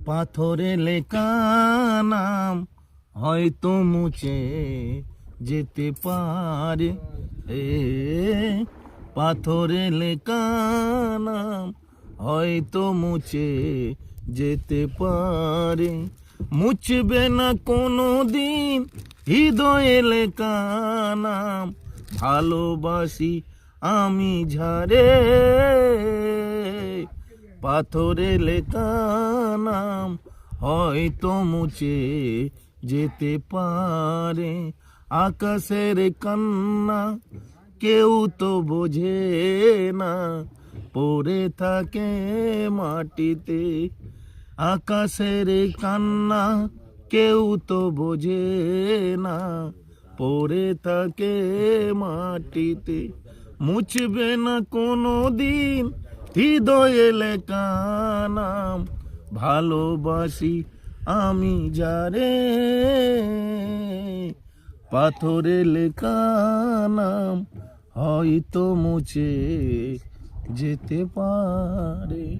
পাথরে লেখা নাম হয়তো মুছে যেতে পারে, পাথরে লেখা নাম হয়তো মুছে যেতে পারে। মুছবে না কোনো দিন হৃদয়ে লেখা নাম, ভালোবাসি আমি ঝারে। পাথরে লেখা নাম হয়তো মুছে যেতে পারে। আকাশের কান্না কেউ তো বোঝে না, পড়ে থাকে মাটিতে। আকাশের কান্না কেউ তো বোঝে না, পড়ে থাকে মাটিতে। মুছবে না কোনো দিন হৃদয়ে লেখা নাম, ভালোবাসি আমি যারে। পাথরে লেখা নাম হয়তো মুছে যেতে পারে।